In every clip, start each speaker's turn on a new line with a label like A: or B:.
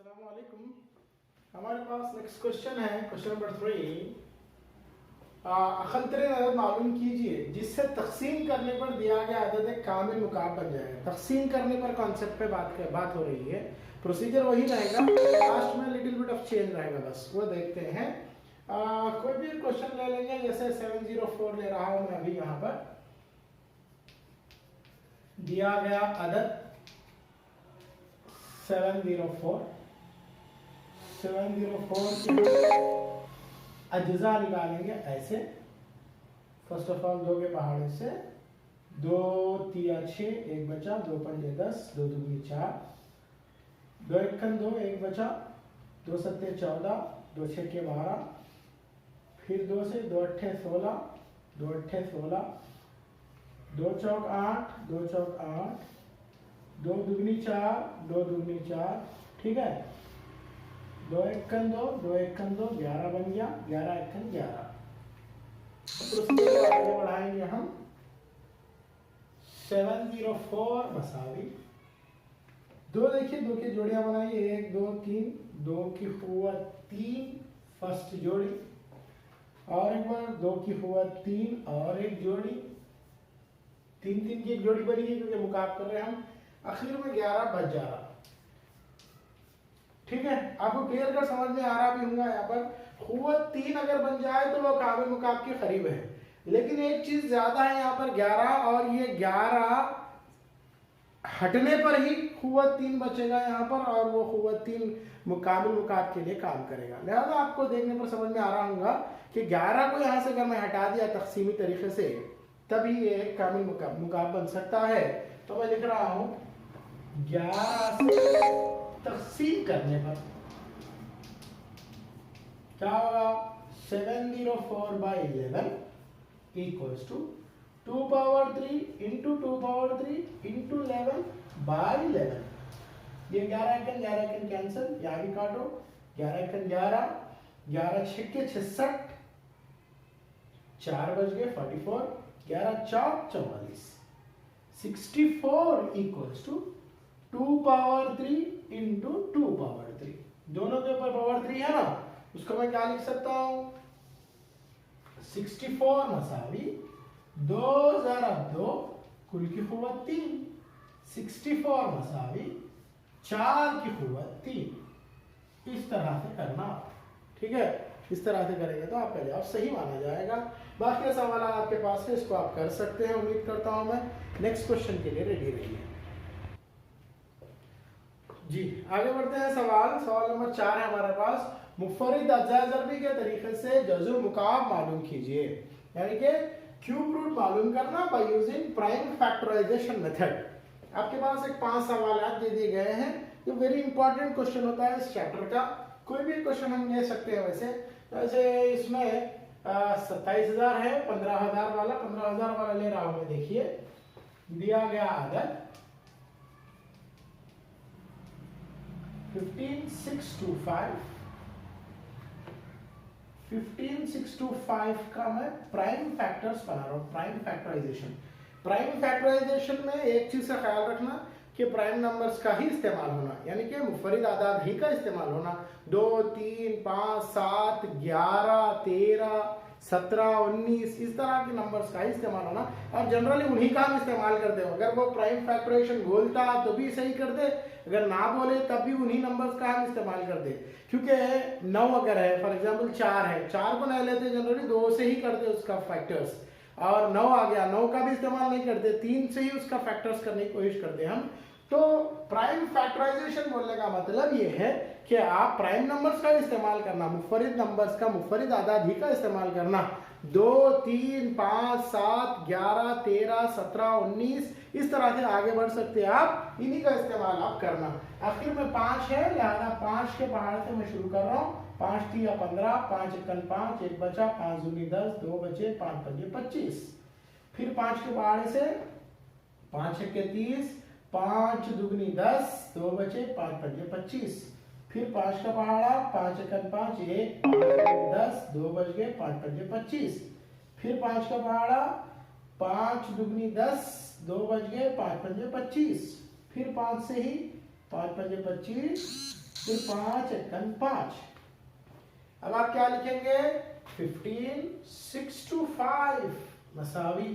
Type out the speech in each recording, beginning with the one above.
A: अस्सलाम वालेकुम। हमारे पास नेक्स्ट क्वेश्चन है, क्वेश्चन नंबर 3। अखंतरीन अदद मालूम कीजिए जिससे तकसीम करने पर दिया गया अदद एक कामिल मुकाब बन जाएगा। तकसीम करने पर कॉन्सेप्ट पे बात हो रही है। प्रोसीजर वही रहेगा, लास्ट में लिटिल बिट ऑफ चेंज रहेगा, बस वो देखते हैं। कोई भी क्वेश्चन ले लेंगे, जैसे 704 ले रहा हूं मैं अभी। यहाँ पर दिया गया अदद 704 की अज्जा निकालेंगे ऐसे। फर्स्ट ऑफ ऑल 2 के पहाड़े से 2 तिया 6, 1 बचा, 2 पंजे 10, 2 दूनी 4, 2 एकन 2, 1 बचा, 2 सत्ते 14, 2 छक्के 12, फिर 2 से 2 अट्ठे 16, 2 अट्ठे 16, 2 चौक 8, 2 चौक 8, 2 दुगनी 4, 2 दुगनी 4, ठीक है। 2 एकन 2, 2 एकन 2, 11 बन गया, 11 एकन 11। आगे बढ़ाएंगे हम। 704 मसावी 2, देखिए 2 की जोड़ियां बनाइए, 1 2 3, 2 की हुआ 3 फर्स्ट जोड़ी, और एक बार 2 की हुआ 3 और एक जोड़ी, 3 3 की एक जोड़ी बनी है क्योंकि मुकाब कर रहे हैं हम। आखिर में 11 बच जा रहा, ठीक है। आपको क्लियर कर समझ में आ रहा भी होगा। यहाँ पर खुवत 3 अगर बन जाए तो वो काबिल मुकाब के करीब है, लेकिन एक चीज ज्यादा है यहाँ पर 11, और ये 11 हटने पर ही खुवत 3 बचेगा यहाँ पर, और वो खुवत 3 मुकाबिल मुकाब के लिए काम करेगा। लिहाजा आपको देखने पर समझ में आ रहा होगा कि 11 को यहाँ से अगर मैं हटा दिया तकसीमी तरीके से, तभी ये काबिल मुकाब बन सकता है। तो मैं लिख रहा हूं 11 से तकसीम करने पर क्या होगा, 704/11 equals to 2 power 3 into 2 power 3 into 11/11। ये 11 एकन 11 एकन कैंसिल, यहां भी काटो, 11 एकन 11, 11 छक्के 66, 4 बज गए 44, 11 चौक 44, 64 equals to 2 power 3 into 2 power 3। दोनों के ऊपर पावर 3 है ना, उसको मैं क्या लिख सकता हूं, 64 मसावी 2 ज़रा 2 कुल की कुव्वत 3, 64 मसावी 4 की कुव्वत 3। इस तरह से करना, ठीक है। इस तरह से करेंगे तो आपका जवाब सही माना जाएगा। बाकी सवाल आपके पास है, इसको आप कर सकते हैं। उम्मीद करता हूं मैं नेक्स्ट क्वेश्चन के लिए रेडी रहिए जी। आगे बढ़ते हैं। सवाल नंबर 4 है हमारे पास। मुफरिद अज्जा ज़रबी के तरीके से जज़्व मुकाब मालूम कीजिए, यानी कि क्यूब रूट मालूम करना by using prime factorization method. आपके पास एक 5 सवाल दे दिए गए हैं। ये वेरी इंपॉर्टेंट क्वेश्चन होता है इस चैप्टर का। कोई भी क्वेश्चन हम ले सकते हैं। वैसे इसमें 27,000 है, 15,000 वाला, 15,000 वाला ले रहा हूं मैं। देखिए दिया गया अदद 15625 का मैं प्राइम फैक्टर्स बना रहा हूं, प्राइम फैक्टराइजेशन। प्राइम फैक्टराइजेशन में एक चीज का ख्याल रखना कि प्राइम नंबर्स का ही इस्तेमाल होना, यानी कि मुफरिद आदाद ही का इस्तेमाल होना। 2 3 5 7 11 13 17 19 इस तरह के नंबर्स का ही इस्तेमाल होना, और जनरली उन्हीं का हम इस्तेमाल करते हो। अगर वो प्राइम फैक्टराइजेशन बोलता तो भी सही कर दे, अगर ना बोले तब भी उन्हीं नंबर्स का हम इस्तेमाल कर दे। क्योंकि 9 अगर है, फॉर एग्जांपल 4 है, 4 को नहीं लेते जनरली, 2 से ही करते उसका फैक्टर्स। और 9 आ गया, 9 का भी इस्तेमाल नहीं करते, 3 से ही उसका फैक्टर्स करने की कोशिश करते हम। तो प्राइम फैक्टराइजेशन बोलने का मतलब ये है कि आप प्राइम नंबर्स का इस्तेमाल करना, मुफरिद नंबर्स का, मुफरिद आदाद ही का इस्तेमाल करना। 2 3 5 7 11 13 17 19 इस तरह से आगे बढ़ सकते हैं आप, इन्हीं का इस्तेमाल आप करना। आखिर में 5 है, लिहाजा 5 के पहाड़ से मैं शुरू कर रहा हूँ। 5 3 15, 5 एकन 5, 1 बचा, 5 दूनी 10, 2 बचे, 5 पंजे 25। फिर 5 के पहाड़े से 5 छक्के 30, 5 दुगनी 10, 2 बचे, 5 पंजे 25। फिर 5 का पहाड़ा, 5 एकन 5, 1 5 10, 2 बज गए, 5 पंजे 25। फिर 5 का पहाड़ा, 5 दुगनी 10, 2 बज गए, 5 पंजे 25। फिर 5 से ही 5 पंजे 25, फिर 5 एकम 5। अब आप क्या लिखेंगे 15 6 to 5 मसावी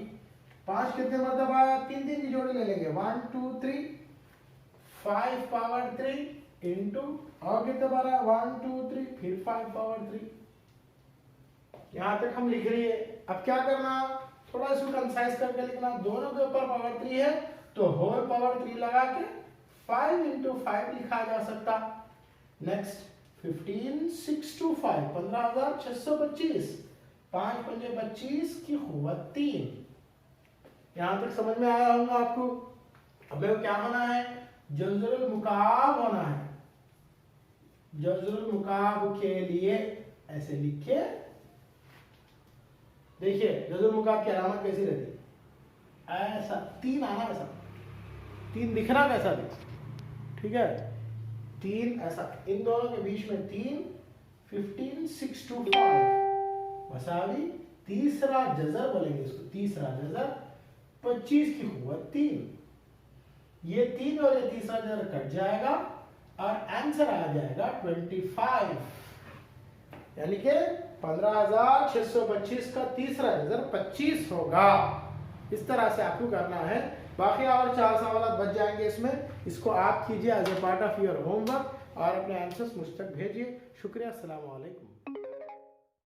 A: 5 कितने मतलब आया 3 3 की जोड़ी ले लेंगे 1 2 3 5 पावर 3 इंटू और कितने बार 1 2 3 फिर 5 पावर 3। यहां तक हम लिख रही है। अब क्या करना थोड़ा इसको कंसाइज करके लिखना। दोनों के ऊपर पावर 3 है तो होल पावर 3 लगा के 5 इंटू 5 लिखा जा सकता। नेक्स्ट 15 6 to 5 15,625 5 पंजे 25 की कुव्वत 3। यहां तक समझ में आया होगा आपको। अब क्या होना है जज़रुल मुकाब होना है। जज़रुल मुकाब के लिए ऐसे लिखिए। देखिए जज़रुल मुकाब की अलामत कैसी रहती ऐसा 3 आना ऐसा 3 दिखना कैसा भी ठीक है 3 ऐसा इन दोनों के बीच में 3 15 6 to 5 मसावी तीसरा जज़र बोलेंगे इसको तीसरा जज़र 25 की कुव्वत 3। ये 3 और ये तीसरा जज़र कट जाएगा और आंसर आ जाएगा 25 यानी कि 15,625 का तीसरा जज़र 25 होगा। इस तरह से आपको करना है। बाकी और 4 सवाल बच जाएंगे इसमें। इसको आप कीजिए as a part of your homework और अपने आंसर्स मुझ तक भेजिए। शुक्रिया। अस्सलाम वालेकुम।